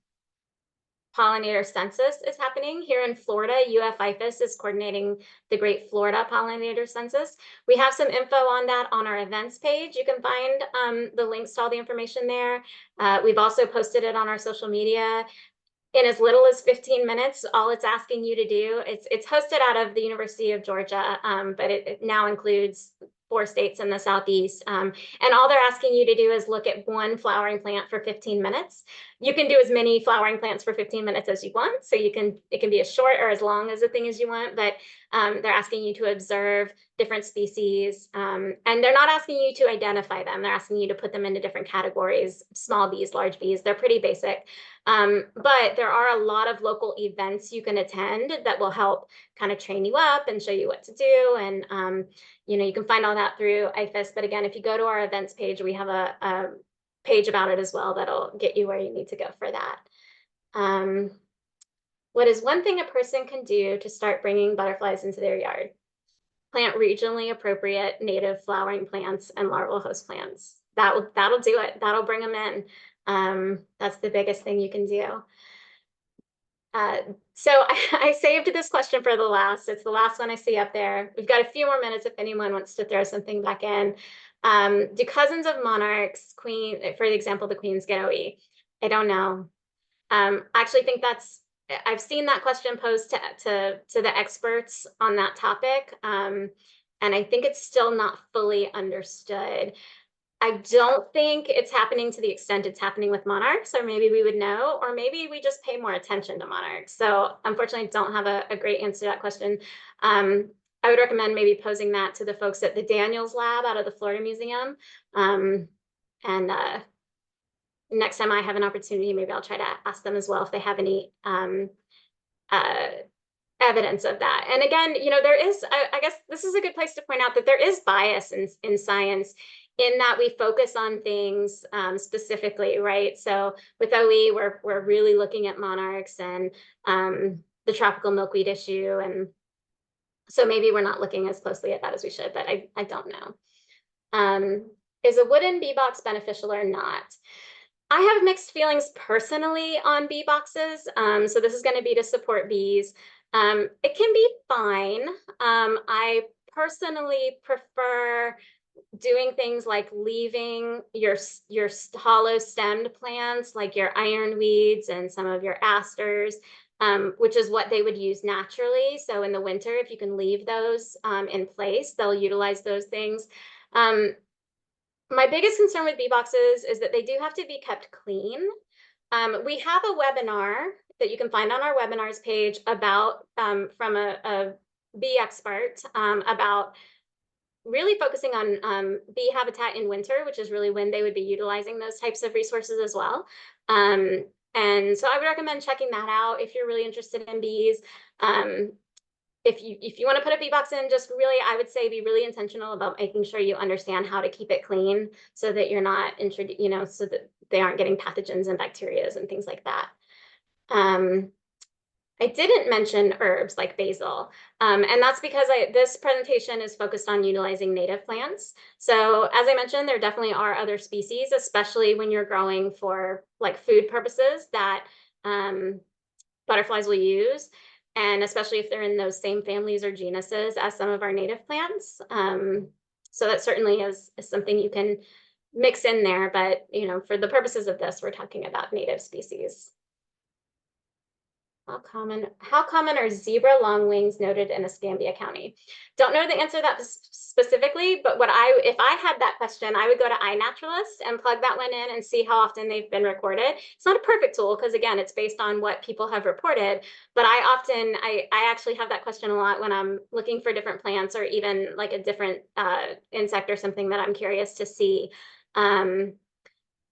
Pollinator Census is happening here in Florida. UF IFAS is coordinating the Great Florida Pollinator Census. We have some info on that on our events page. You can find the links to all the information there. We've also posted it on our social media. In as little as 15 minutes, all it's asking you to do, it's hosted out of the University of Georgia, but it now includes 4 states in the Southeast. And all they're asking you to do is look at one flowering plant for 15 minutes. You can do as many flowering plants for 15 minutes as you want. So it can be as short or as long as the thing as you want, but they're asking you to observe different species. And they're not asking you to identify them. They're asking you to put them into different categories, small bees, large bees. They're pretty basic. But there are a lot of local events you can attend that will help kind of train you up and show you what to do. And, you can find all that through IFAS. But again, if you go to our events page, we have a page about it as well that'll get you where you need to go for that. What is one thing a person can do to start bringing butterflies into their yard? Plant regionally appropriate native flowering plants and larval host plants. That'll do it. That'll bring them in. That's the biggest thing you can do. So I saved this question for the last. It's the last one I see up there. We've got a few more minutes if anyone wants to throw something back in. Do cousins of monarchs, for example, the queens get OE? I don't know. I actually think I've seen that question posed to the experts on that topic. And I think it's still not fully understood. I don't think it's happening to the extent it's happening with monarchs, or maybe we would know, or maybe we just pay more attention to monarchs. So unfortunately, I don't have a great answer to that question. I would recommend maybe posing that to the folks at the Daniels Lab out of the Florida Museum. And next time I have an opportunity, maybe I'll try to ask them as well if they have any evidence of that. And again, there is, I guess this is a good place to point out that there is bias in science, in that we focus on things specifically, right? So with OE, we're really looking at monarchs and the tropical milkweed issue. And so maybe we're not looking as closely at that as we should, but I don't know. Is a wooden bee box beneficial or not? I have mixed feelings personally on bee boxes. So this is going to be to support bees. It can be fine. I personally prefer doing things like leaving your hollow stemmed plants, like your ironweeds and some of your asters, which is what they would use naturally. So in the winter, if you can leave those in place, they'll utilize those things. My biggest concern with bee boxes is that they do have to be kept clean. We have a webinar that you can find on our webinars page about from a bee expert about really focusing on bee habitat in winter, which is really when they would be utilizing those types of resources as well. And so I would recommend checking that out if you're really interested in bees. If you want to put a bee box in, just really, I would say be really intentional about making sure you understand how to keep it clean so that you're not so that they aren't getting pathogens and bacteria and things like that. I didn't mention herbs like basil, and that's because this presentation is focused on utilizing native plants. So as I mentioned, there definitely are other species, especially when you're growing for like food purposes that butterflies will use, and especially if they're in those same families or genuses as some of our native plants. So that certainly is something you can mix in there, but for the purposes of this, we're talking about native species. How common are zebra longwings noted in Escambia County? Don't know the answer to that specifically, but if I had that question, I would go to iNaturalist and plug that one in and see how often they've been recorded. It's not a perfect tool because again, it's based on what people have reported, but I actually have that question a lot when I'm looking for different plants or even like a different insect or something that I'm curious to see.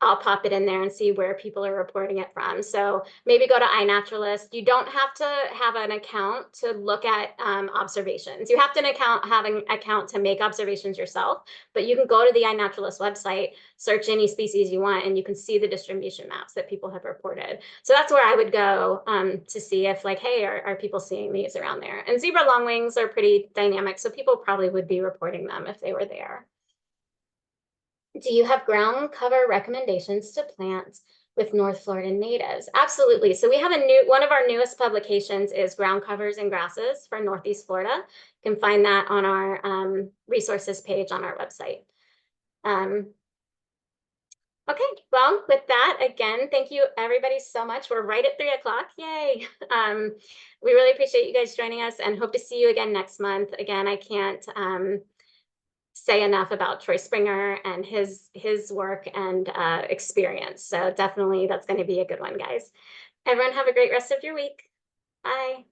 I'll pop it in there and see where people are reporting it from. So maybe go to iNaturalist. You don't have to have an account to look at observations. You have to have an account to make observations yourself, but you can go to the iNaturalist website, search any species you want, and you can see the distribution maps that people have reported. So that's where I would go to see if like, hey, are people seeing these around there? And zebra longwings are pretty dynamic, so people probably would be reporting them if they were there. Do you have ground cover recommendations to plants with North Florida natives? Absolutely. So we have one of our newest publications is ground covers and grasses for Northeast Florida. You can find that on our resources page on our website. Okay, well, with that, again, thank you everybody so much. We're right at 3 o'clock. Yay. We really appreciate you guys joining us and hope to see you again next month. Again, I can't say enough about Troy Springer and his work and experience. So definitely that's going to be a good one, guys. Everyone have a great rest of your week. Bye.